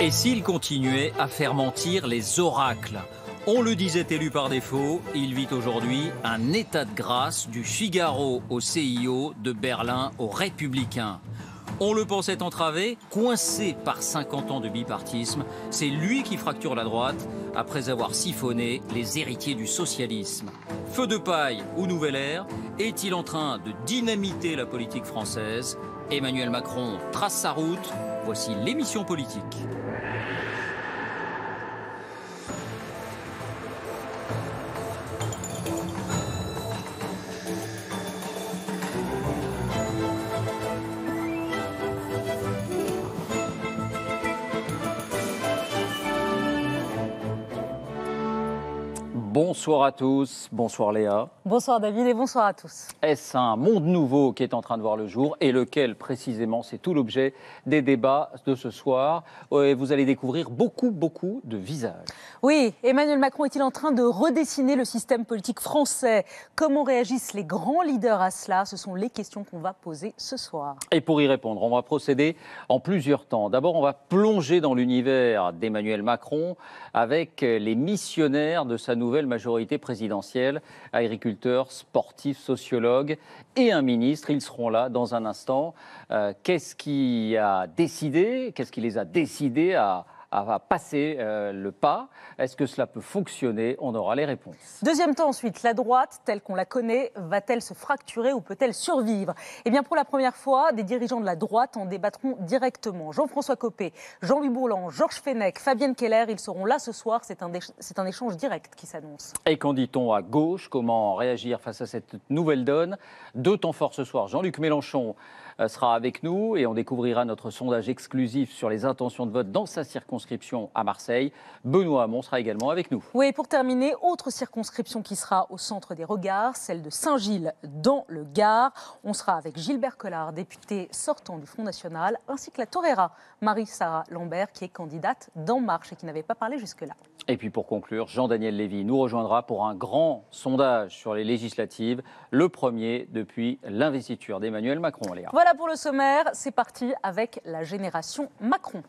Et s'il continuait à faire mentir les oracles? On le disait élu par défaut, il vit aujourd'hui un état de grâce du Figaro au CIO, de Berlin aux Républicains. On le pensait entravé, coincé par 50 ans de bipartisme. C'est lui qui fracture la droite après avoir siphonné les héritiers du socialisme. Feu de paille ou nouvelle ère, est-il en train de dynamiter la politique française? Emmanuel Macron trace sa route. Voici l'émission politique. Bonsoir à tous, bonsoir Léa. Bonsoir David et bonsoir à tous. Est-ce un monde nouveau qui est en train de voir le jour et lequel précisément c'est tout l'objet des débats de ce soir. Vous allez découvrir beaucoup de visages. Oui, Emmanuel Macron est-il en train de redessiner le système politique français? Comment réagissent les grands leaders à cela? Ce sont les questions qu'on va poser ce soir. Et pour y répondre, on va procéder en plusieurs temps. D'abord, on va plonger dans l'univers d'Emmanuel Macron avec les missionnaires de sa nouvelle majorité présidentielle, agriculteurs, sportifs, sociologues et un ministre. Ils seront là dans un instant. Qu'est-ce qui les a décidés à passer le pas? Est-ce que cela peut fonctionner? On aura les réponses. Deuxième temps ensuite, la droite, telle qu'on la connaît, va-t-elle se fracturer ou peut-elle survivre? Eh bien, pour la première fois, des dirigeants de la droite en débattront directement. Jean-François Copé, Jean-Louis Bourlan, Georges Fenech, Fabienne Keller, ils seront là ce soir. C'est un échange direct qui s'annonce. Et qu'en dit-on à gauche? Comment réagir face à cette nouvelle donne? Deux temps forts ce soir. Jean-Luc Mélenchon sera avec nous et on découvrira notre sondage exclusif sur les intentions de vote dans sa circonscription à Marseille. Benoît Hamon sera également avec nous. Oui, et pour terminer, autre circonscription qui sera au centre des regards, celle de Saint-Gilles dans le Gard. On sera avec Gilbert Collard, député sortant du Front National, ainsi que la torera Marie-Sarah Lambert, qui est candidate d'En Marche et qui n'avait pas parlé jusque-là. Et puis pour conclure, Jean-Daniel Lévy nous rejoindra pour un grand sondage sur les législatives, le premier depuis l'investiture d'Emmanuel Macron. Léa. Voilà pour le sommaire, c'est parti avec la génération Macron.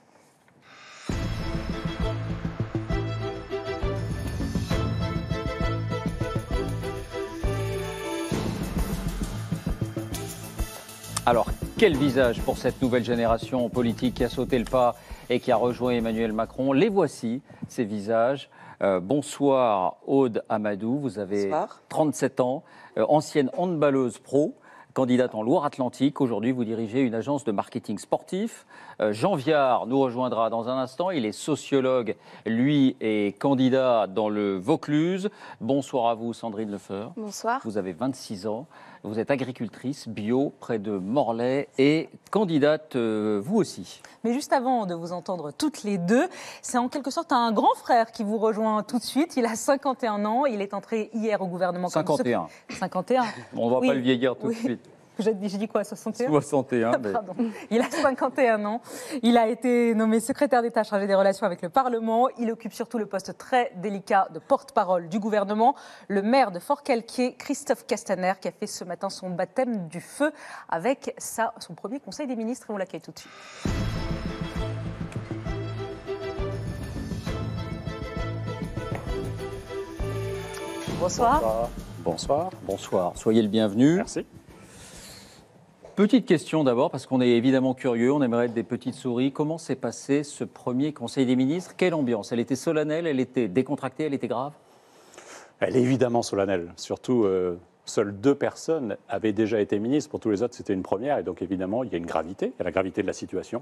Alors, quel visage pour cette nouvelle génération politique qui a sauté le pas et qui a rejoint Emmanuel Macron? Les voici, ces visages. Bonsoir Aude Amadou, vous avez Bonsoir. 37 ans, ancienne handballeuse pro, candidate en Loire-Atlantique. Aujourd'hui, vous dirigez une agence de marketing sportif. Jean Viard nous rejoindra dans un instant. Il est sociologue, lui est candidat dans le Vaucluse. Bonsoir à vous Sandrine Lefeur. Bonsoir. Vous avez 26 ans. Vous êtes agricultrice bio près de Morlaix et candidate vous aussi. Mais juste avant de vous entendre toutes les deux, c'est en quelque sorte un grand frère qui vous rejoint tout de suite. Il a 51 ans, il est entré hier au gouvernement. 51. 51. On ne va Oui. pas le vieillir tout Oui. de suite. J'ai dit quoi, 61? 61. Mais... Pardon. Il a 51 ans. Il a été nommé secrétaire d'État chargé des relations avec le Parlement. Il occupe surtout le poste très délicat de porte-parole du gouvernement. Le maire de Forcalquier, Christophe Castaner, qui a fait ce matin son baptême du feu avec son premier conseil des ministres. Et on l'accueille tout de suite. Bonsoir. Bonsoir. Bonsoir. Soyez le bienvenu. Merci. Petite question d'abord, parce qu'on est évidemment curieux, on aimerait être des petites souris. Comment s'est passé ce premier Conseil des ministres? Quelle ambiance? Elle était solennelle, elle était décontractée, elle était grave? Elle est évidemment solennelle. Surtout, seules 2 personnes avaient déjà été ministres. Pour tous les autres, c'était une première. Et donc, évidemment, il y a une gravité. Il y a la gravité de la situation.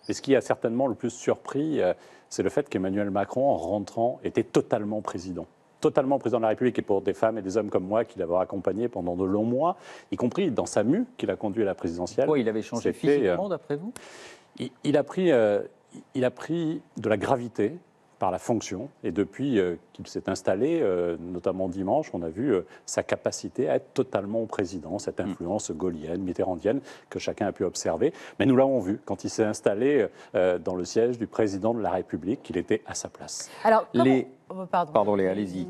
Mais ce qui a certainement le plus surpris, c'est le fait qu'Emmanuel Macron, en rentrant, était totalement président. Totalement président de la République, et pour des femmes et des hommes comme moi qui l'avaient accompagné pendant de longs mois, y compris dans sa mue qu'il a conduit à la présidentielle. Oui, il avait changé physiquement, d'après vous? Il a pris de la gravité par la fonction, et depuis qu'il s'est installé, notamment dimanche, on a vu sa capacité à être totalement président, cette influence gaullienne, mitterrandienne que chacun a pu observer. Mais nous l'avons vu quand il s'est installé dans le siège du président de la République, qu'il était à sa place. Alors, Pardon Léa, allez-y.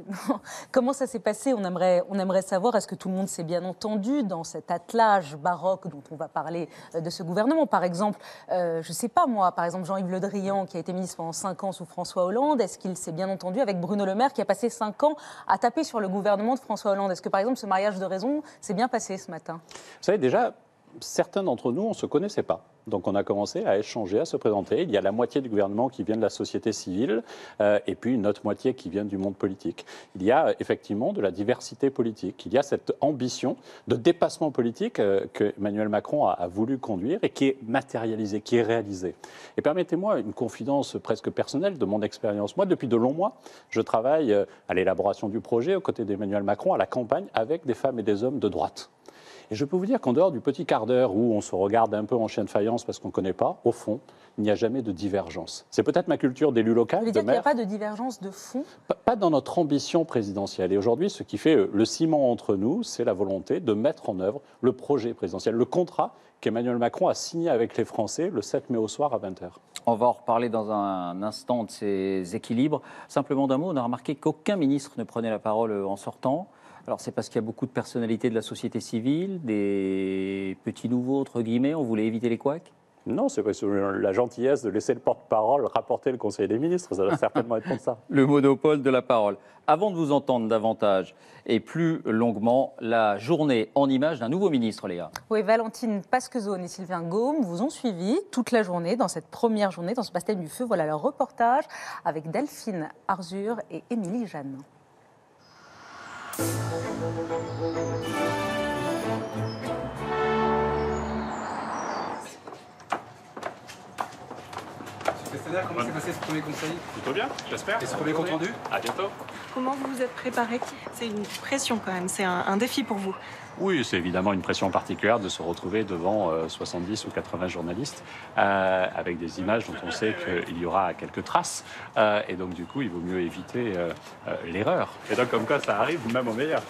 Comment ça s'est passé? On aimerait savoir, est-ce que tout le monde s'est bien entendu dans cet attelage baroque dont on va parler de ce gouvernement? Par exemple, je ne sais pas moi, par exemple Jean-Yves Le Drian qui a été ministre pendant 5 ans sous François Hollande, est-ce qu'il s'est bien entendu avec Bruno Le Maire qui a passé 5 ans à taper sur le gouvernement de François Hollande? Est-ce que par exemple ce mariage de raison s'est bien passé ce matin? Vous savez, déjà, certains d'entre nous, on ne se connaissait pas. Donc on a commencé à échanger, à se présenter. Il y a la moitié du gouvernement qui vient de la société civile et puis une autre moitié qui vient du monde politique. Il y a effectivement de la diversité politique. Il y a cette ambition de dépassement politique que Emmanuel Macron a voulu conduire et qui est matérialisée, qui est réalisée. Et permettez-moi une confidence presque personnelle de mon expérience. Moi, depuis de longs mois, je travaille à l'élaboration du projet aux côtés d'Emmanuel Macron, à la campagne, avec des femmes et des hommes de droite. Et je peux vous dire qu'en dehors du petit quart d'heure où on se regarde un peu en chien de faïence parce qu'on ne connaît pas, au fond, il n'y a jamais de divergence. C'est peut-être ma culture d'élu local. Vous voulez dire qu'il n'y a pas de divergence de fond? Pas dans notre ambition présidentielle. Et aujourd'hui, ce qui fait le ciment entre nous, c'est la volonté de mettre en œuvre le projet présidentiel, le contrat qu'Emmanuel Macron a signé avec les Français le 7 mai au soir à 20h. On va en reparler dans un instant de ces équilibres. Simplement d'un mot, on a remarqué qu'aucun ministre ne prenait la parole en sortant. Alors c'est parce qu'il y a beaucoup de personnalités de la société civile, des petits nouveaux, entre guillemets, on voulait éviter les couacs? Non, c'est parce que la gentillesse de laisser le porte-parole rapporter le Conseil des ministres, ça doit certainement être comme ça. Le monopole de la parole. Avant de vous entendre davantage et plus longuement, la journée en images d'un nouveau ministre, Léa. Oui, Valentine Pasquezone et Sylvain Gaume vous ont suivi toute la journée dans cette première journée, dans ce baptême du feu. Voilà leur reportage avec Delphine Arzur et Émilie Jeanne. Comment s'est passé ce premier conseil? Plutôt bien, j'espère. Et ce premier compte rendu? À bientôt. Comment vous vous êtes préparé? C'est une pression quand même, c'est un défi pour vous. Oui, c'est évidemment une pression particulière de se retrouver devant 70 ou 80 journalistes avec des images dont on sait qu'il y aura quelques traces. Et donc, du coup, il vaut mieux éviter l'erreur. Et donc, comme quoi, ça arrive même au meilleur.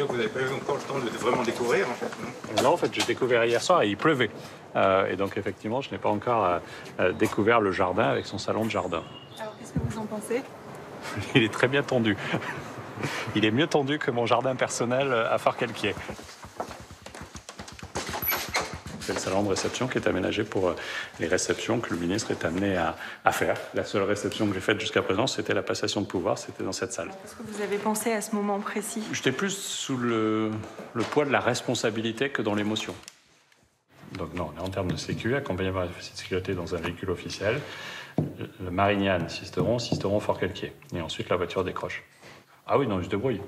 Vous n'avez pas eu encore le temps de vraiment découvrir, en fait, non? Non, en fait, j'ai découvert hier soir et il pleuvait. Et donc, effectivement, je n'ai pas encore découvert le jardin avec son salon de jardin. Alors qu'est-ce que vous en pensez? Il est très bien tendu. Il est mieux tendu que mon jardin personnel à Forcalquier. C'est le salon de réception qui est aménagé pour les réceptions que le ministre est amené à faire. La seule réception que j'ai faite jusqu'à présent, c'était la passation de pouvoir, c'était dans cette salle. Qu'est-ce que vous avez pensé à ce moment précis? J'étais plus sous le poids de la responsabilité que dans l'émotion. Donc non, on est en termes de sécu, accompagnement de sécurité dans un véhicule officiel. Le Marignane, Sisteron, Forcalquier. Et ensuite, la voiture décroche. Ah oui, non, je débrouille.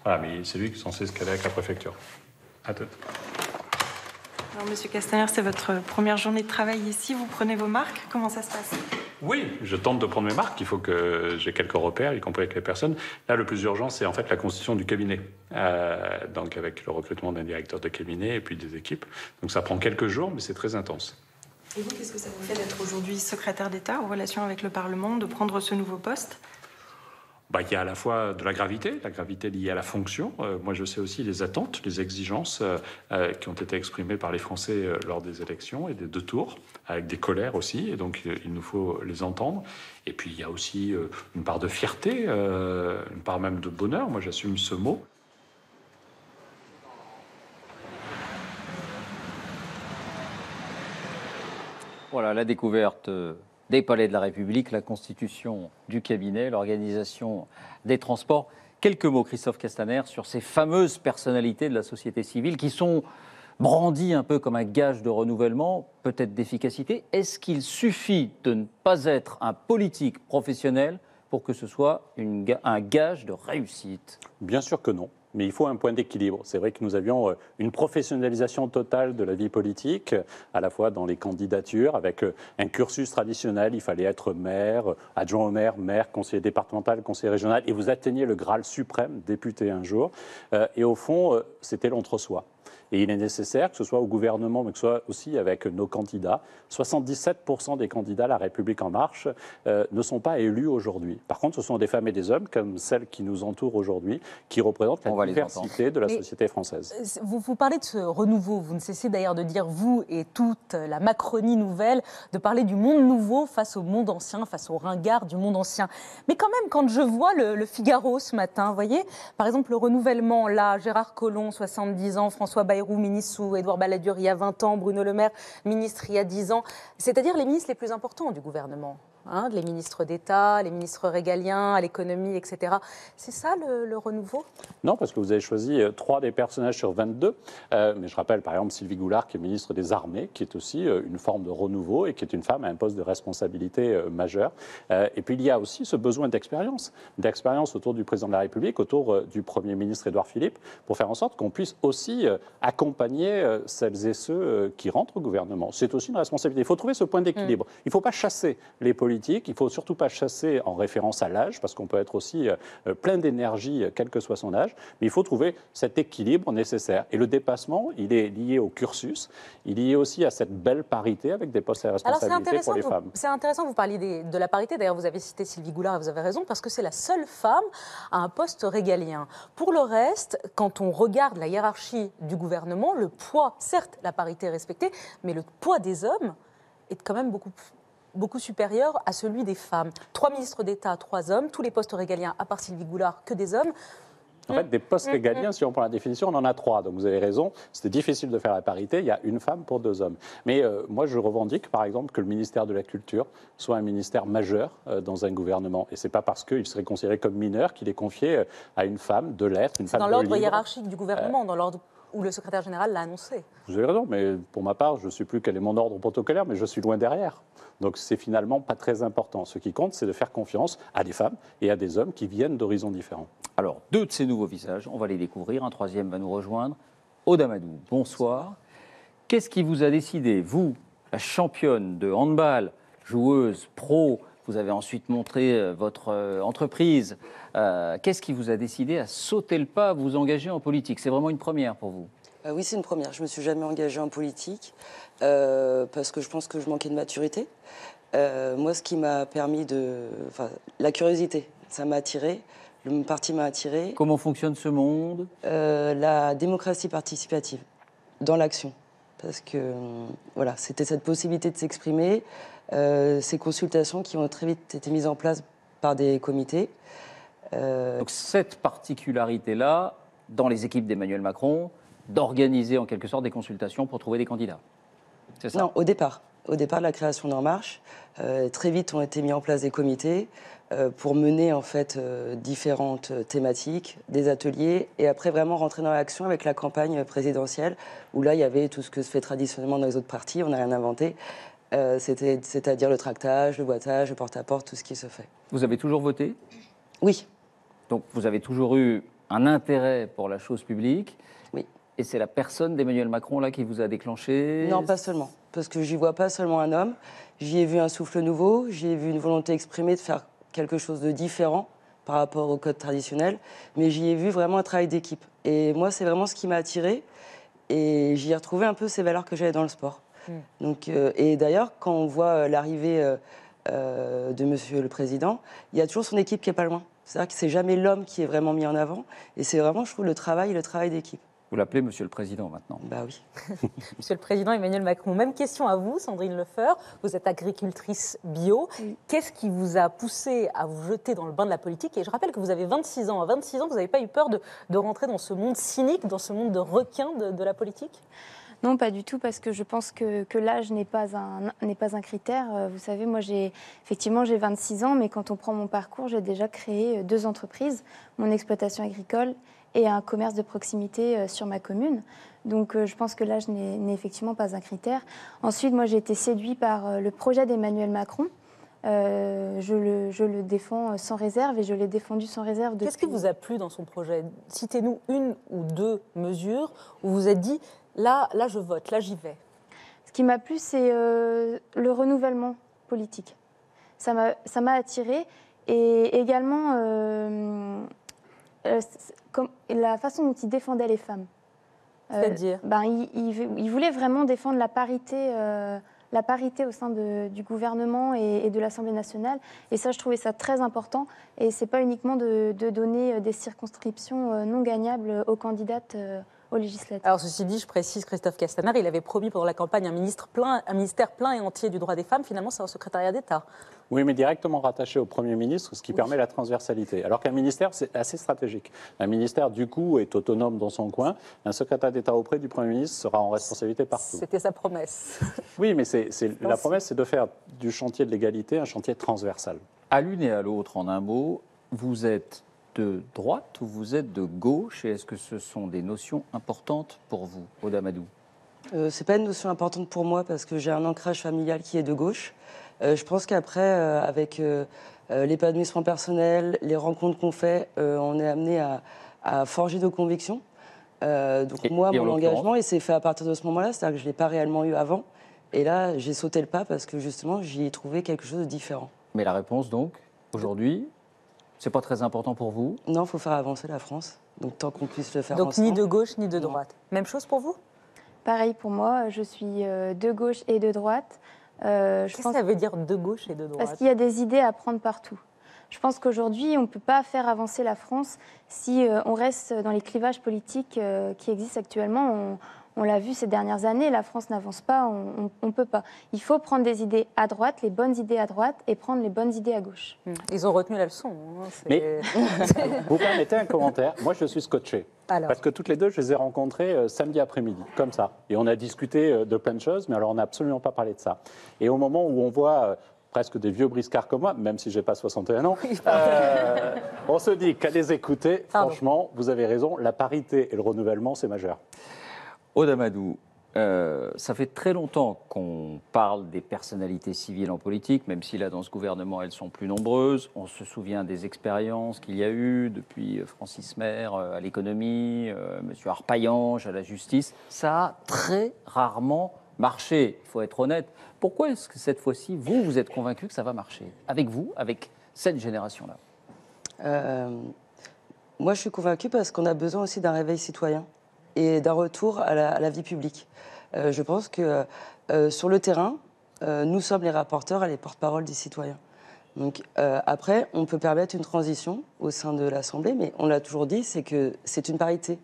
Voilà, mais c'est lui qui est censé se caler avec la préfecture. À tout. Alors, Monsieur Castaner, c'est votre première journée de travail ici. Vous prenez vos marques. Comment ça se passe? Oui, je tente de prendre mes marques. Il faut que j'ai quelques repères, y compris avec les personnes. Là, le plus urgent, c'est en fait la constitution du cabinet. Donc, avec le recrutement d'un directeur de cabinet et puis des équipes. Donc, ça prend quelques jours, mais c'est très intense. Et vous, qu'est-ce que ça vous fait d'être aujourd'hui secrétaire d'État en relation avec le Parlement, de prendre ce nouveau poste? Il y a à la fois de la gravité liée à la fonction. Moi, je sais aussi les attentes, les exigences qui ont été exprimées par les Français lors des élections et des 2 tours, avec des colères aussi. Et donc, il nous faut les entendre. Et puis, il y a aussi une part de fierté, une part même de bonheur. Moi, j'assume ce mot. Voilà, la découverte des palais de la République, la constitution du cabinet, l'organisation des transports. Quelques mots, Christophe Castaner, sur ces fameuses personnalités de la société civile qui sont brandies un peu comme un gage de renouvellement, peut-être d'efficacité. Est-ce qu'il suffit de ne pas être un politique professionnel pour que ce soit un gage de réussite? Bien sûr que non. Mais il faut un point d'équilibre. C'est vrai que nous avions une professionnalisation totale de la vie politique, à la fois dans les candidatures, avec un cursus traditionnel. Il fallait être maire, adjoint au maire, conseiller départemental, conseiller régional, et vous atteignez le Graal suprême, député un jour. Et au fond, c'était l'entre-soi. Et il est nécessaire que ce soit au gouvernement, mais que ce soit aussi avec nos candidats. 77% des candidats à La République En Marche ne sont pas élus aujourd'hui. Par contre, ce sont des femmes et des hommes, comme celles qui nous entourent aujourd'hui, qui représentent la diversité de la société française. Vous parlez de ce renouveau. Vous ne cessez d'ailleurs de dire, vous et toute la Macronie nouvelle, de parler du monde nouveau face au monde ancien, face au ringard du monde ancien. Mais quand même, quand je vois le Figaro ce matin, vous voyez, par exemple, le renouvellement, là, Gérard Collomb, 70 ans, François Bayrou, ministre sous Édouard Balladur il y a 20 ans, Bruno Le Maire, ministre il y a 10 ans, c'est-à-dire les ministres les plus importants du gouvernement. Les ministres d'État, les ministres régaliens, à l'économie, etc. C'est ça le renouveau? Non, parce que vous avez choisi 3 des personnages sur 22. Mais je rappelle par exemple Sylvie Goulard, qui est ministre des Armées, qui est aussi une forme de renouveau et qui est une femme à un poste de responsabilité majeur. Et puis il y a aussi ce besoin d'expérience autour du président de la République, autour du Premier ministre Édouard Philippe, pour faire en sorte qu'on puisse aussi accompagner celles et ceux qui rentrent au gouvernement. C'est aussi une responsabilité. Il faut trouver ce point d'équilibre. Il ne faut pas chasser les politiques. Il ne faut surtout pas chasser en référence à l'âge, parce qu'on peut être aussi plein d'énergie, quel que soit son âge. Mais il faut trouver cet équilibre nécessaire. Et le dépassement, il est lié au cursus. Il est lié aussi à cette belle parité avec des postes à responsabilité pour les femmes. C'est intéressant, vous parliez de la parité. D'ailleurs, vous avez cité Sylvie Goulard, et vous avez raison, parce que c'est la seule femme à un poste régalien. Pour le reste, quand on regarde la hiérarchie du gouvernement, le poids, certes, la parité est respectée, mais le poids des hommes est quand même beaucoup supérieur à celui des femmes. 3 ministres d'État, 3 hommes, tous les postes régaliens, à part Sylvie Goulard, que des hommes. En fait, des postes régaliens, si on prend la définition, on en a 3. Donc vous avez raison, c'était difficile de faire la parité. Il y a une femme pour 2 hommes. Mais moi, je revendique, par exemple, que le ministère de la Culture soit un ministère majeur dans un gouvernement. Et ce n'est pas parce qu'il serait considéré comme mineur qu'il est confié à une femme de lettres, une femme de libre. Dans l'ordre hiérarchique du gouvernement, dans l'ordre où le secrétaire général l'a annoncé. Vous avez raison, mais pour ma part, je ne sais plus quel est mon ordre protocolaire, mais je suis loin derrière. Donc c'est finalement pas très important. Ce qui compte, c'est de faire confiance à des femmes et à des hommes qui viennent d'horizons différents. Alors, 2 de ces nouveaux visages, on va les découvrir. Un 3e va nous rejoindre. Aude Amadou, bonsoir. Qu'est-ce qui vous a décidé, vous, la championne de handball, joueuse, pro, vous avez ensuite montré votre entreprise, qu'est-ce qui vous a décidé à sauter le pas, à vous engager en politique? C'est vraiment une première pour vous? Oui, c'est une première. Je ne me suis jamais engagée en politique parce que je pense que je manquais de maturité. Moi, ce qui m'a permis la curiosité, ça m'a attirée. Le parti m'a attirée. Comment fonctionne ce monde? La démocratie participative, dans l'action. Parce que voilà, c'était cette possibilité de s'exprimer, ces consultations qui ont très vite été mises en place par des comités. Donc cette particularité-là, dans les équipes d'Emmanuel Macron, d'organiser en quelque sorte des consultations pour trouver des candidats. C'est ça? Non, au départ de la création d'En Marche, très vite ont été mis en place des comités pour mener en fait différentes thématiques, des ateliers, et après vraiment rentrer dans l'action avec la campagne présidentielle, où là il y avait tout ce que se fait traditionnellement dans les autres partis, on n'a rien inventé, c'est-à-dire le tractage, le boitage, le porte-à-porte, tout ce qui se fait. Vous avez toujours voté? Oui. Donc vous avez toujours eu un intérêt pour la chose publique? Oui. Et c'est la personne d'Emmanuel Macron là qui vous a déclenché? Non, pas seulement. Parce que j'y vois pas seulement un homme. J'y ai vu un souffle nouveau. J'y ai vu une volonté exprimée de faire quelque chose de différent par rapport au code traditionnel. Mais j'y ai vu vraiment un travail d'équipe. Et moi, c'est vraiment ce qui m'a attirée. Et j'y ai retrouvé un peu ces valeurs que j'avais dans le sport. Donc, et d'ailleurs, quand on voit l'arrivée de Monsieur le Président, il y a toujours son équipe qui est pas loin. C'est-à-dire que c'est jamais l'homme qui est vraiment mis en avant. Et c'est vraiment, je trouve, le travail d'équipe. Vous l'appelez Monsieur le Président maintenant? Bah oui. Monsieur le Président Emmanuel Macron, même question à vous, Sandrine Lefeur. Vous êtes agricultrice bio. Oui. Qu'est-ce qui vous a poussé à vous jeter dans le bain de la politique? Et je rappelle que vous avez 26 ans. À 26 ans, vous n'avez pas eu peur de rentrer dans ce monde cynique, dans ce monde de requins de la politique? Non, pas du tout, parce que je pense que l'âge n'est pas un critère. Vous savez, moi, effectivement, j'ai 26 ans, mais quand on prend mon parcours, j'ai déjà créé 2 entreprises, mon exploitation agricole et un commerce de proximité sur ma commune. Donc, je pense que l'âge n'est effectivement pas un critère. Ensuite, moi, j'ai été séduite par le projet d'Emmanuel Macron. Je le défends sans réserve et je l'ai défendu sans réserve. Qu'est-ce qui vous a plu dans son projet? Citez-nous 1 ou 2 mesures où vous vous êtes dit là je vote, là j'y vais. Ce qui m'a plu, c'est le renouvellement politique. Ça m'a attirée et également la façon dont il défendait les femmes. C'est-à-dire il voulait vraiment défendre la parité au sein du gouvernement et de l'Assemblée nationale. Et ça, je trouvais ça très important. Et ce n'est pas uniquement de donner des circonscriptions non gagnables aux candidates aux législatives. Alors, ceci dit, je précise, Christophe Castaner, il avait promis pendant la campagne un ministère plein et entier du droit des femmes. Finalement, c'est un secrétariat d'État. Oui, mais directement rattaché au Premier ministre, ce qui permet la transversalité. Alors qu'un ministère, c'est assez stratégique. Un ministère, du coup, est autonome dans son coin. Un secrétaire d'État auprès du Premier ministre sera en responsabilité partout. C'était sa promesse. Oui, mais la promesse, c'est de faire du chantier de l'égalité un chantier transversal. À l'une et à l'autre, en un mot, vous êtes de droite ou vous êtes de gauche? Et est-ce que ce sont des notions importantes pour vous, Aude Amadou? C'est pas une notion importante pour moi parce que j'ai un ancrage familial qui est de gauche. Je pense qu'après, avec l'épanouissement personnel, les rencontres qu'on fait, on est amené à forger nos convictions. Donc moi, mon engagement, il s'est fait à partir de ce moment-là, c'est-à-dire que je ne l'ai pas réellement eu avant. Et là, j'ai sauté le pas parce que justement, j'y ai trouvé quelque chose de différent. Mais la réponse, donc, aujourd'hui, c'est pas très important pour vous? Non, il faut faire avancer la France. Donc tant qu'on puisse le faire Donc ensemble. ni de gauche ni de droite. Même chose pour vous? Pareil pour moi, je suis de gauche et de droite. Qu'est-ce que ça veut dire de gauche et de droite? Parce qu'il y a des idées à prendre partout. Je pense qu'aujourd'hui, on ne peut pas faire avancer la France si on reste dans les clivages politiques qui existent actuellement. On l'a vu ces dernières années, la France n'avance pas, on ne peut pas. Il faut prendre des idées à droite, les bonnes idées à droite, et prendre les bonnes idées à gauche. Ils ont retenu la leçon. Hein, mais vous permettez un commentaire? Moi, je suis scotché. Alors. Parce que toutes les deux, je les ai rencontrées samedi après-midi, comme ça. Et on a discuté de plein de choses, mais alors on n'a absolument pas parlé de ça. Et au moment où on voit presque des vieux briscards comme moi, même si je n'ai pas 61 ans, on se dit qu'à les écouter, franchement, vous avez raison, la parité et le renouvellement, c'est majeur. Aude Amadou, ça fait très longtemps qu'on parle des personnalités civiles en politique, même si là, dans ce gouvernement, elles sont plus nombreuses. On se souvient des expériences qu'il y a eu depuis Francis Maire à l'économie, M. Arpaillange à la justice. Ça a très rarement marché, il faut être honnête. Pourquoi est-ce que cette fois-ci, vous êtes convaincu que ça va marcher? Avec vous, avec cette génération-là? Moi, je suis convaincue parce qu'on a besoin aussi d'un réveil citoyen et d'un retour à la vie publique. Je pense que sur le terrain, nous sommes les rapporteurs et les porte-parole des citoyens. Donc après, on peut permettre une transition au sein de l'Assemblée, mais on l'a toujours dit, c'est que c'est une parité.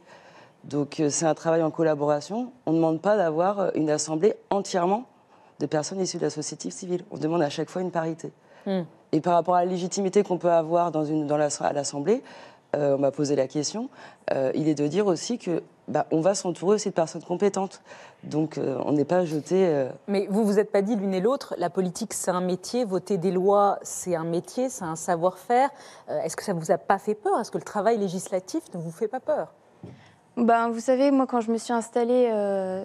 Donc c'est un travail en collaboration. On ne demande pas d'avoir une Assemblée entièrement de personnes issues de la société civile. On demande à chaque fois une parité. Et par rapport à la légitimité qu'on peut avoir à l'Assemblée, on m'a posé la question, il est de dire aussi que on va s'entourer aussi de personnes compétentes. Donc on n'est pas jeté... Mais vous vous êtes pas dit l'une et l'autre, la politique c'est un métier, voter des lois c'est un métier, c'est un savoir-faire. Est-ce que ça vous a pas fait peur? Est-ce que le travail législatif ne vous fait pas peur? Vous savez, moi, quand je me suis installée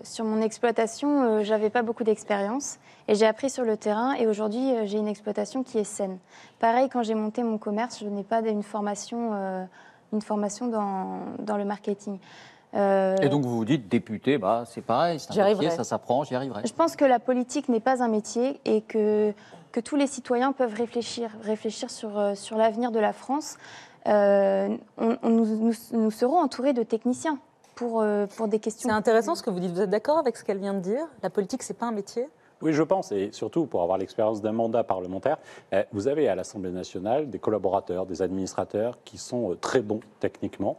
sur mon exploitation, j'avais pas beaucoup d'expérience et j'ai appris sur le terrain. Et aujourd'hui, j'ai une exploitation qui est saine. Pareil, quand j'ai monté mon commerce, je n'ai pas une formation dans le marketing. Et donc vous vous dites, député, c'est pareil, c'est un métier, ça s'apprend, j'y arriverai. Je pense que la politique n'est pas un métier et que tous les citoyens peuvent réfléchir sur l'avenir de la France. Nous serons entourés de techniciens pour des questions. C'est intéressant ce que vous dites. Vous êtes d'accord avec ce qu'elle vient de dire? La politique, c'est pas un métier? Oui, je pense, et surtout pour avoir l'expérience d'un mandat parlementaire, vous avez à l'Assemblée nationale des collaborateurs, des administrateurs qui sont très bons techniquement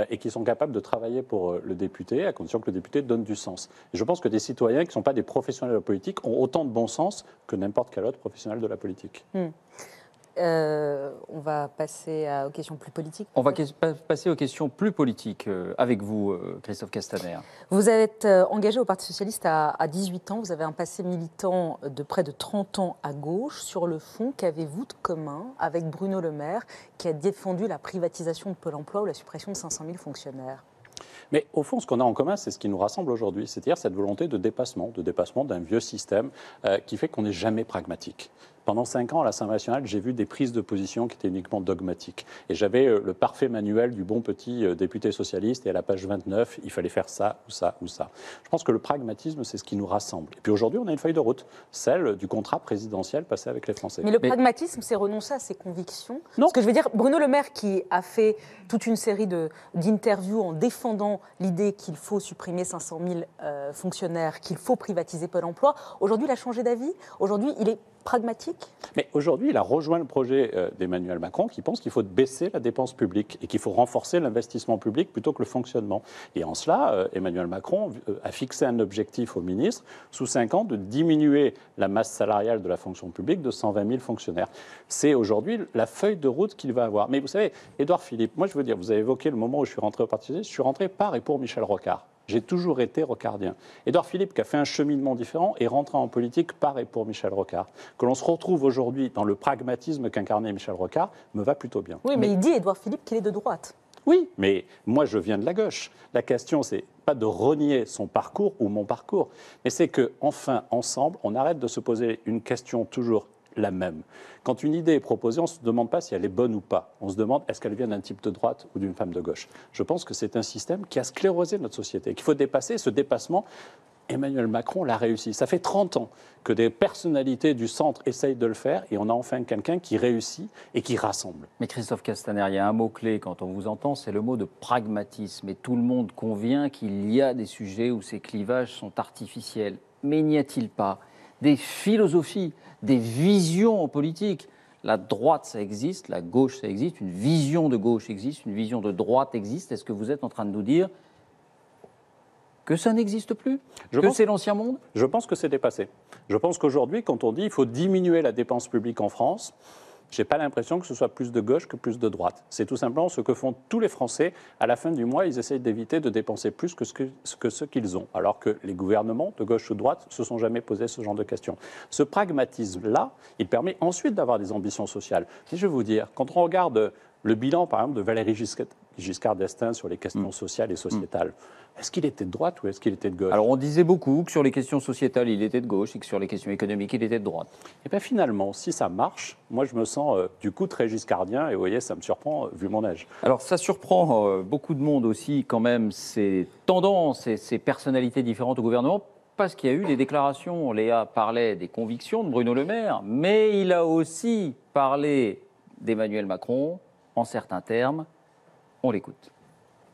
et qui sont capables de travailler pour le député, à condition que le député donne du sens. Et je pense que des citoyens qui ne sont pas des professionnels de la politique ont autant de bon sens que n'importe quel autre professionnel de la politique. On va passer aux questions plus politiques. On va passer aux questions plus politiques avec vous, Christophe Castaner. Vous êtes engagé au Parti socialiste à 18 ans. Vous avez un passé militant de près de 30 ans à gauche. Sur le fond, qu'avez-vous de commun avec Bruno Le Maire, qui a défendu la privatisation de Pôle emploi ou la suppression de 500 000 fonctionnaires? Mais au fond, ce qu'on a en commun, c'est ce qui nous rassemble aujourd'hui, c'est-à-dire cette volonté de dépassement d'un vieux système qui fait qu'on n'est jamais pragmatique. Pendant 5 ans, à l'Assemblée nationale, j'ai vu des prises de position qui étaient uniquement dogmatiques. Et j'avais le parfait manuel du bon petit député socialiste, et à la page 29, il fallait faire ça ou ça ou ça. Je pense que le pragmatisme, c'est ce qui nous rassemble. Et puis aujourd'hui, on a une feuille de route, celle du contrat présidentiel passé avec les Français. Mais le pragmatisme, c'est renoncer à ses convictions. Non. Ce que je veux dire, Bruno Le Maire, qui a fait toute une série d'interviews en défendant l'idée qu'il faut supprimer 500 000 fonctionnaires, qu'il faut privatiser Pôle emploi, aujourd'hui, il a changé d'avis. Aujourd'hui, il est pragmatique. Mais aujourd'hui, il a rejoint le projet d'Emmanuel Macron qui pense qu'il faut baisser la dépense publique et qu'il faut renforcer l'investissement public plutôt que le fonctionnement. Et en cela, Emmanuel Macron a fixé un objectif au ministre, sous 5 ans, de diminuer la masse salariale de la fonction publique de 120 000 fonctionnaires. C'est aujourd'hui la feuille de route qu'il va avoir. Mais vous savez, Édouard Philippe, moi je veux dire, vous avez évoqué le moment où je suis rentré au Parti socialiste, je suis rentré par et pour Michel Rocard. J'ai toujours été rocardien. Édouard Philippe, qui a fait un cheminement différent, est rentré en politique par et pour Michel Rocard. Que l'on se retrouve aujourd'hui dans le pragmatisme qu'incarnait Michel Rocard me va plutôt bien. Oui, mais il dit, Édouard Philippe, qu'il est de droite. Oui, mais moi je viens de la gauche. La question, c'est pas de renier son parcours ou mon parcours, mais c'est qu'enfin, ensemble, on arrête de se poser une question toujours la même. Quand une idée est proposée, on ne se demande pas si elle est bonne ou pas. On se demande est-ce qu'elle vient d'un type de droite ou d'une femme de gauche. Je pense que c'est un système qui a sclérosé notre société, qu'il faut dépasser. Ce dépassement, Emmanuel Macron l'a réussi. Ça fait 30 ans que des personnalités du centre essayent de le faire et on a enfin quelqu'un qui réussit et qui rassemble. Mais Christophe Castaner, il y a un mot-clé quand on vous entend, c'est le mot de pragmatisme. Et tout le monde convient qu'il y a des sujets où ces clivages sont artificiels. Mais n'y a-t-il pas des philosophies, des visions en politique? La droite, ça existe, la gauche, ça existe, une vision de gauche existe, une vision de droite existe. Est-ce que vous êtes en train de nous dire que ça n'existe plus? Que c'est l'ancien monde? Je pense que c'est dépassé. Je pense qu'aujourd'hui, quand on dit qu'il faut diminuer la dépense publique en France, je n'ai pas l'impression que ce soit plus de gauche que plus de droite. C'est tout simplement ce que font tous les Français. À la fin du mois, ils essayent d'éviter de dépenser plus que ce qu'ils ont, alors que les gouvernements, de gauche ou de droite, ne se sont jamais posé ce genre de questions. Ce pragmatisme-là, il permet ensuite d'avoir des ambitions sociales. Et je vais vous dire, quand on regarde le bilan, par exemple, de Valéry Giscard d'Estaing sur les questions sociales et sociétales, est-ce qu'il était de droite ou est-ce qu'il était de gauche? Alors on disait beaucoup que sur les questions sociétales, il était de gauche et que sur les questions économiques, il était de droite. Et bien finalement, si ça marche, moi je me sens du coup très giscardien et vous voyez, ça me surprend vu mon âge. Alors ça surprend beaucoup de monde aussi quand même, ces tendances et ces personnalités différentes au gouvernement, parce qu'il y a eu des déclarations. Léa parlait des convictions de Bruno Le Maire, mais il a aussi parlé d'Emmanuel Macron en certains termes. On l'écoute.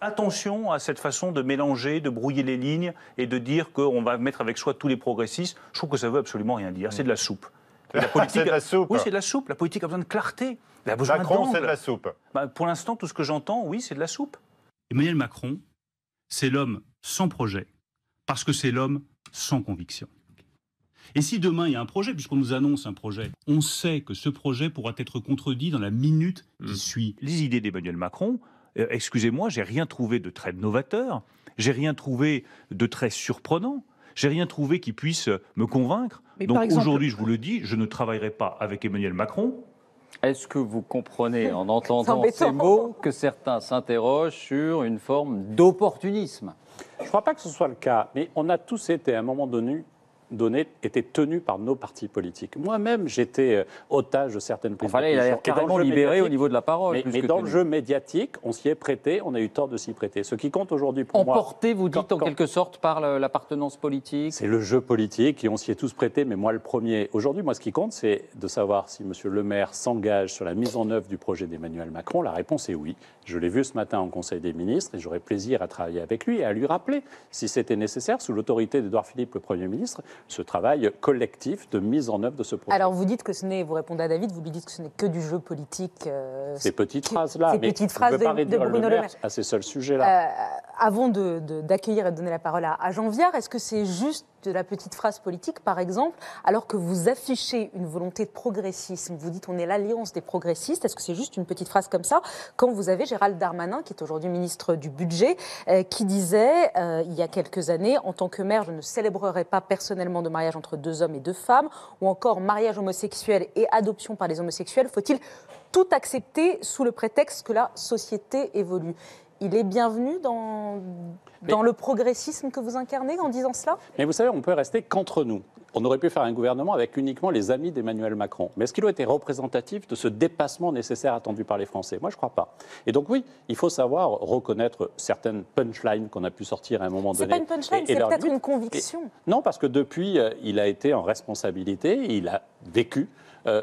Attention à cette façon de mélanger, de brouiller les lignes et de dire qu'on va mettre avec soi tous les progressistes. Je trouve que ça ne veut absolument rien dire. C'est de la soupe. La politique, c'est de la soupe. Oui, c'est de la soupe. La politique a besoin de clarté. Elle a besoin Macron, d'angle. c'est de la soupe. Pour l'instant, tout ce que j'entends, oui, c'est de la soupe. Emmanuel Macron, c'est l'homme sans projet, parce que c'est l'homme sans conviction. Et si demain il y a un projet, puisqu'on nous annonce un projet, on sait que ce projet pourra être contredit dans la minute qui suit. Les idées d'Emmanuel Macron, excusez-moi, j'ai rien trouvé de très novateur, j'ai rien trouvé de très surprenant, j'ai rien trouvé qui puisse me convaincre. Mais donc exemple... aujourd'hui, je vous le dis, je ne travaillerai pas avec Emmanuel Macron. Est-ce que vous comprenez, en entendant ces mots, que certains s'interrogent sur une forme d'opportunisme? Je ne crois pas que ce soit le cas, mais on a tous été à un moment donné était tenu par nos partis politiques. Moi-même, j'étais otage de certaines prises de position. Il a l'air carrément libéré au niveau de la parole. Mais dans le jeu médiatique, on s'y est prêté, on a eu tort de s'y prêter. Ce qui compte aujourd'hui pour moi... Emporté, vous dites, en quelque sorte, par l'appartenance politique? C'est le jeu politique et on s'y est tous prêtés, mais moi le premier. Aujourd'hui, moi, ce qui compte, c'est de savoir si M. Le Maire s'engage sur la mise en œuvre du projet d'Emmanuel Macron. La réponse est oui. Je l'ai vu ce matin en Conseil des ministres et j'aurai plaisir à travailler avec lui et à lui rappeler, si c'était nécessaire, sous l'autorité d'Édouard Philippe, le Premier ministre, ce travail collectif de mise en œuvre de ce projet. Alors vous dites que ce n'est, vous répondez à David, vous lui dites que ce n'est que du jeu politique. Ces petites phrases-là, mais petites phrases de Bruno Le Maire à ces seuls sujets-là. Avant d'accueillir et de donner la parole à Jean Viard, est-ce que c'est juste de la petite phrase politique, par exemple, alors que vous affichez une volonté de progressisme? Vous dites on est l'alliance des progressistes. Est-ce que c'est juste une petite phrase comme ça, quand vous avez Gérald Darmanin, qui est aujourd'hui ministre du Budget, qui disait il y a quelques années, en tant que maire, je ne célébrerai pas personnellement de mariage entre 2 hommes et 2 femmes, ou encore mariage homosexuel et adoption par les homosexuels, faut-il tout accepter sous le prétexte que la société évolue? il est bienvenu dans le progressisme que vous incarnez en disant cela? Mais vous savez, on peut rester qu'entre nous. On aurait pu faire un gouvernement avec uniquement les amis d'Emmanuel Macron. Mais est-ce qu'il a été représentatif de ce dépassement nécessaire attendu par les Français? Moi, je ne crois pas. Et donc oui, il faut savoir reconnaître certaines punchlines qu'on a pu sortir à un moment donné. C'est pas une punchline, c'est peut-être une conviction. Non, parce que depuis, il a été en responsabilité, il a vécu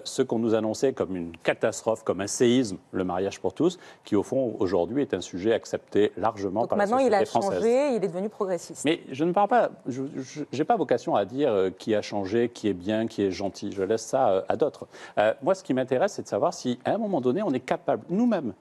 ce qu'on nous annonçait comme une catastrophe, comme un séisme, le mariage pour tous, qui au fond aujourd'hui est un sujet accepté largement par la société française. Donc maintenant il a changé, il est devenu progressiste. Mais je ne parle pas, je n'ai pas vocation à dire qui a changé, qui est bien, qui est gentil. Je laisse ça à d'autres. Moi, ce qui m'intéresse, c'est de savoir si à un moment donné, on est capable nous-mêmes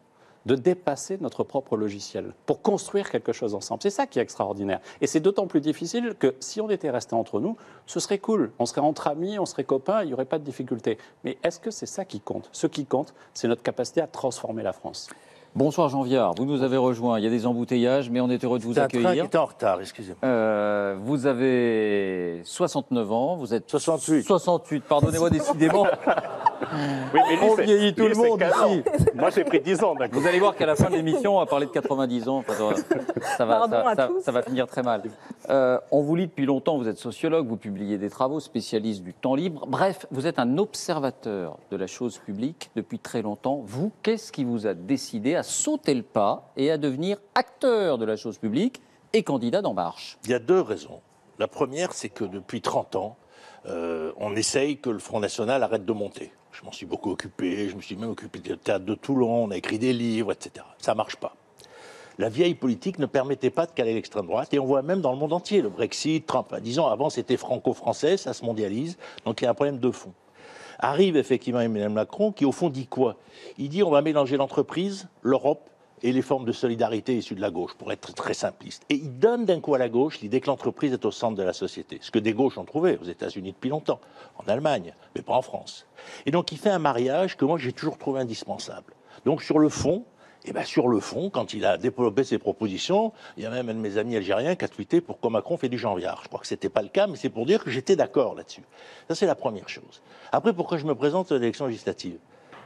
de dépasser notre propre logiciel pour construire quelque chose ensemble. C'est ça qui est extraordinaire. Et c'est d'autant plus difficile que si on était resté entre nous, ce serait cool. On serait entre amis, on serait copains, il n'y aurait pas de difficulté. Mais est-ce que c'est ça qui compte? Ce qui compte, c'est notre capacité à transformer la France. Bonsoir Jean Viard, vous nous avez rejoint. Il y a des embouteillages, mais on est heureux de vous accueillir. Un train qui était en retard, excusez-moi. Vous avez 69 ans, vous êtes 68. 68, pardonnez-moi décidément. Oui, mais on vieillit tout le monde ici. Moi, j'ai pris 10 ans, d'accord. Vous allez voir qu'à la fin de l'émission, on va parler de 90 ans. Ça va finir très mal. On vous lit depuis longtemps, vous êtes sociologue, vous publiez des travaux, spécialiste du temps libre. Bref, vous êtes un observateur de la chose publique depuis très longtemps. Vous, qu'est-ce qui vous a décidé à sauter le pas et à devenir acteur de la chose publique et candidat d'En Marche? Il y a deux raisons. La première, c'est que depuis 30 ans, on essaye que le Front National arrête de monter. Je m'en suis beaucoup occupé, je me suis même occupé du théâtre de Toulon, on a écrit des livres, etc. Ça ne marche pas. La vieille politique ne permettait pas de caler l'extrême droite, et on voit même dans le monde entier, le Brexit, Trump, disons avant c'était franco-français, ça se mondialise, donc il y a un problème de fond. Arrive effectivement Emmanuel Macron qui au fond dit quoi? Il dit on va mélanger l'entreprise, l'Europe et les formes de solidarité issues de la gauche, pour être très simpliste. Et il donne d'un coup à la gauche l'idée que l'entreprise est au centre de la société. Ce que des gauches ont trouvé aux États-Unis depuis longtemps, en Allemagne, mais pas en France. Et donc il fait un mariage que moi j'ai toujours trouvé indispensable. Donc sur le fond, quand il a développé ses propositions, il y a même un de mes amis algériens qui a tweeté pourquoi Macron fait du Jean Viard. Je crois que ce n'était pas le cas, mais c'est pour dire que j'étais d'accord là-dessus. Ça, c'est la première chose. Après, pourquoi je me présente à l'élection législative?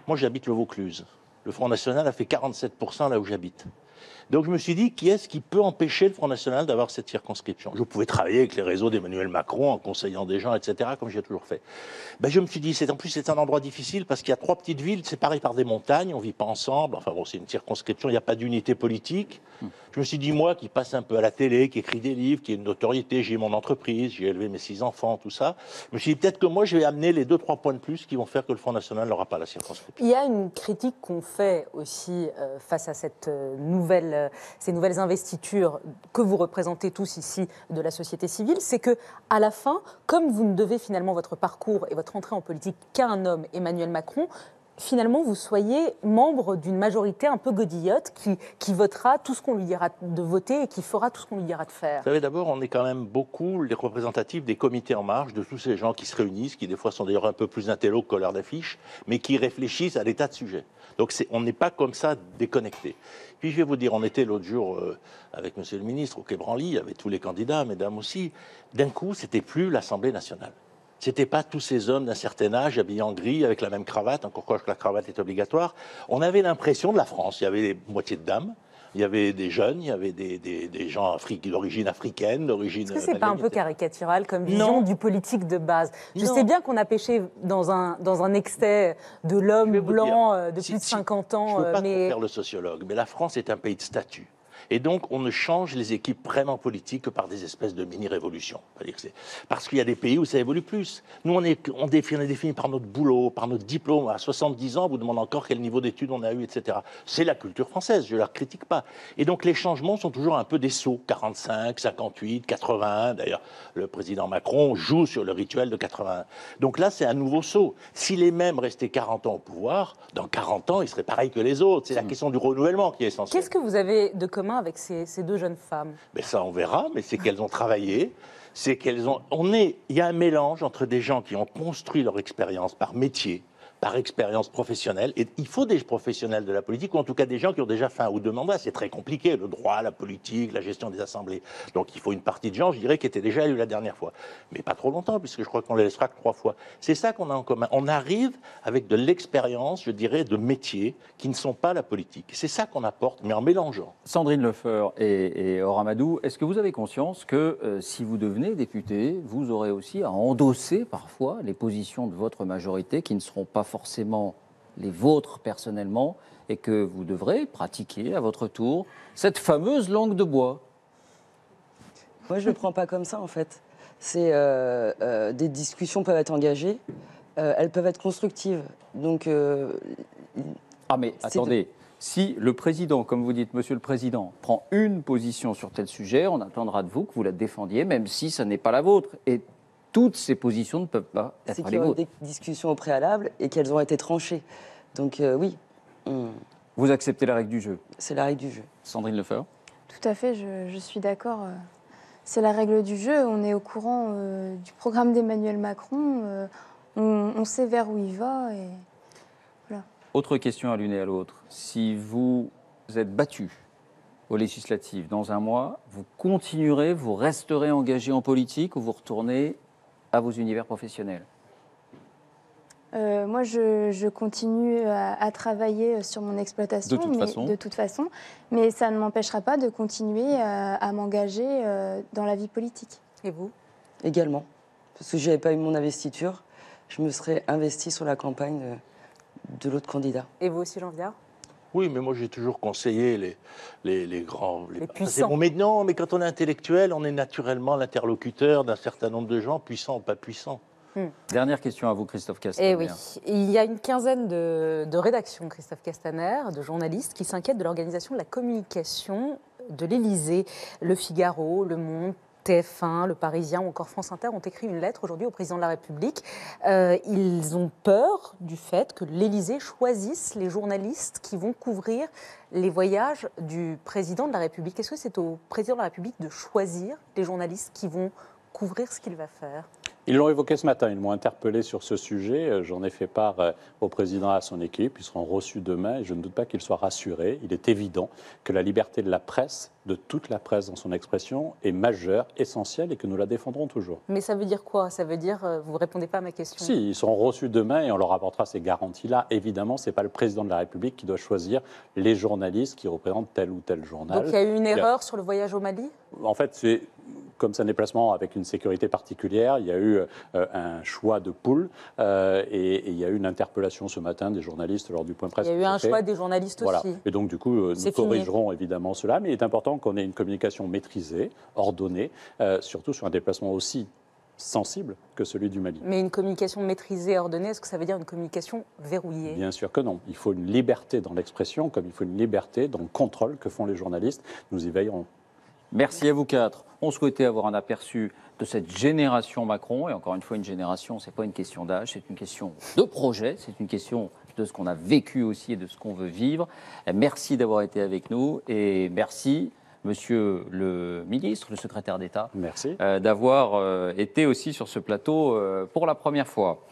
Moi, j'habite le Vaucluse. Le Front National a fait 47% là où j'habite. Donc je me suis dit, qui est-ce qui peut empêcher le Front National d'avoir cette circonscription? Je pouvais travailler avec les réseaux d'Emmanuel Macron en conseillant des gens, etc., comme j'ai toujours fait. Je me suis dit, en plus c'est un endroit difficile parce qu'il y a 3 petites villes séparées par des montagnes, on ne vit pas ensemble, enfin bon, c'est une circonscription, il n'y a pas d'unité politique. Je me suis dit, moi qui passe un peu à la télé, qui écrit des livres, qui ai une notoriété, j'ai mon entreprise, j'ai élevé mes 6 enfants, tout ça, je me suis dit, peut-être que moi je vais amener les 2-3 points de plus qui vont faire que le Front National n'aura pas la circonscription. Il y a une critique qu'on fait aussi face à ces nouvelles investitures que vous représentez tous ici de la société civile, c'est que à la fin, comme vous ne devez finalement votre parcours et votre entrée en politique qu'à un homme, Emmanuel Macron, finalement vous soyez membre d'une majorité un peu godillotte qui votera tout ce qu'on lui dira de voter et qui fera tout ce qu'on lui dira de faire. Vous savez, d'abord, on est quand même beaucoup les représentatifs des comités En Marche, de tous ces gens qui se réunissent, qui des fois sont d'ailleurs un peu plus intello que couleur d'affiche, mais qui réfléchissent à des tas de sujets. Donc on n'est pas comme ça déconnecté. Puis je vais vous dire, on était l'autre jour avec Monsieur le ministre au Quai Branly, il y avait tous les candidats, mesdames aussi. D'un coup, c'était plus l'Assemblée nationale. C'était pas tous ces hommes d'un certain âge habillés en gris avec la même cravate, encore que la cravate est obligatoire. On avait l'impression de la France. Il y avait des moitiés de dames, il y avait des jeunes, il y avait des gens d'origine africaine, d'origine... Est-ce que c'est pas un peu caricatural comme vision du politique de base? Je sais bien qu'on a pêché dans un excès de l'homme blanc de plus de 50 ans. Je ne veux pas faire le sociologue, mais la France est un pays de statut. Et donc, on ne change les équipes vraiment politiques que par des espèces de mini-révolutions. Parce qu'il y a des pays où ça évolue plus. Nous, on est défini par notre boulot, par notre diplôme. À 70 ans, on vous demande encore quel niveau d'études on a eu, etc. C'est la culture française, je ne la critique pas. Et donc, les changements sont toujours un peu des sauts. 45, 58, 81. D'ailleurs, le président Macron joue sur le rituel de 81. Donc là, c'est un nouveau saut. Si les mêmes restaient 40 ans au pouvoir, dans 40 ans, ils seraient pareils que les autres. C'est la question du renouvellement qui est essentielle. Qu'est-ce que vous avez de commun avec ces deux jeunes femmes? Mais ça, on verra, mais c'est qu'elles ont travaillé, c'est qu'elles ont... Il y a un mélange entre des gens qui ont construit leur expérience par métier, par expérience professionnelle. Et il faut des professionnels de la politique, ou en tout cas des gens qui ont déjà fait un ou deux mandats. C'est très compliqué, le droit, la politique, la gestion des assemblées. Donc il faut une partie de gens, je dirais, qui étaient déjà élus la dernière fois. Mais pas trop longtemps, puisque je crois qu'on les laissera que 3 fois. C'est ça qu'on a en commun. On arrive avec de l'expérience, je dirais, de métiers qui ne sont pas la politique. C'est ça qu'on apporte, mais en mélangeant. Sandrine Lefeur et Or Amadou, est-ce que vous avez conscience que si vous devenez député, vous aurez aussi à endosser parfois les positions de votre majorité qui ne seront pas forcément les vôtres personnellement et que vous devrez pratiquer à votre tour cette fameuse langue de bois? Moi, je ne le prends pas comme ça, en fait. C'est des discussions peuvent être engagées, elles peuvent être constructives. Donc, ah mais attendez, si le président, comme vous dites, monsieur le président, prend une position sur tel sujet, on attendra de vous que vous la défendiez, même si ce n'est pas la vôtre. Et toutes ces positions ne peuvent pas être les vôtres. C'est qu'il y a eu des discussions au préalable et qu'elles ont été tranchées. Donc oui. Vous acceptez la règle du jeu? C'est la règle du jeu. Sandrine Lefeur? Tout à fait, je suis d'accord. C'est la règle du jeu. On est au courant du programme d'Emmanuel Macron. On sait vers où il va. Et voilà. Autre question à l'une et à l'autre. Si vous êtes battu aux législatives dans un mois, vous continuerez, vous resterez engagé en politique ou vous retournez à vos univers professionnels? Moi, je continue à travailler sur mon exploitation de toute façon, mais ça ne m'empêchera pas de continuer à m'engager dans la vie politique. Et vous? Également, parce que si je n'avais pas eu mon investiture, je me serais investie sur la campagne de l'autre candidat. Et vous aussi, Jean Viard? Oui, mais moi j'ai toujours conseillé les grands, les puissants. Bon, mais non, mais quand on est intellectuel, on est naturellement l'interlocuteur d'un certain nombre de gens, puissants ou pas puissants. Dernière question à vous, Christophe Castaner. Eh oui, il y a une quinzaine de rédactions, Christophe Castaner, de journalistes qui s'inquiètent de l'organisation de la communication de l'Élysée. Le Figaro, Le Monde, TF1, Le Parisien ou encore France Inter ont écrit une lettre aujourd'hui au président de la République. Ils ont peur du fait que l'Élysée choisisse les journalistes qui vont couvrir les voyages du président de la République. Est-ce que c'est au président de la République de choisir les journalistes qui vont couvrir ce qu'il va faire? Ils l'ont évoqué ce matin, ils m'ont interpellé sur ce sujet. J'en ai fait part au président et à son équipe. Ils seront reçus demain et je ne doute pas qu'ils soient rassurés. Il est évident que la liberté de la presse, de toute la presse dans son expression, est majeure, essentielle et que nous la défendrons toujours. Mais ça veut dire quoi? Ça veut dire, vous ne répondez pas à ma question. Si, ils seront reçus demain et on leur apportera ces garanties-là. Évidemment, ce n'est pas le président de la République qui doit choisir les journalistes qui représentent tel ou tel journal. Donc il y a eu une erreur sur le voyage au Mali? En fait, c'est... Comme c'est un déplacement avec une sécurité particulière, il y a eu un choix de pool et il y a eu une interpellation ce matin des journalistes lors du point presse. Il y a eu un choix des journalistes voilà. aussi. Et donc, du coup, nous corrigerons évidemment cela, mais il est important qu'on ait une communication maîtrisée, ordonnée, surtout sur un déplacement aussi sensible que celui du Mali. Mais une communication maîtrisée, ordonnée, est-ce que ça veut dire une communication verrouillée? Bien sûr que non. Il faut une liberté dans l'expression, comme il faut une liberté dans le contrôle que font les journalistes. Nous y veillerons. Merci à vous quatre. On souhaitait avoir un aperçu de cette génération Macron. Et encore une fois, une génération, ce n'est pas une question d'âge, c'est une question de projet, c'est une question de ce qu'on a vécu aussi et de ce qu'on veut vivre. Merci d'avoir été avec nous et merci, monsieur le ministre, le secrétaire d'État, merci, d'avoir été aussi sur ce plateau pour la première fois.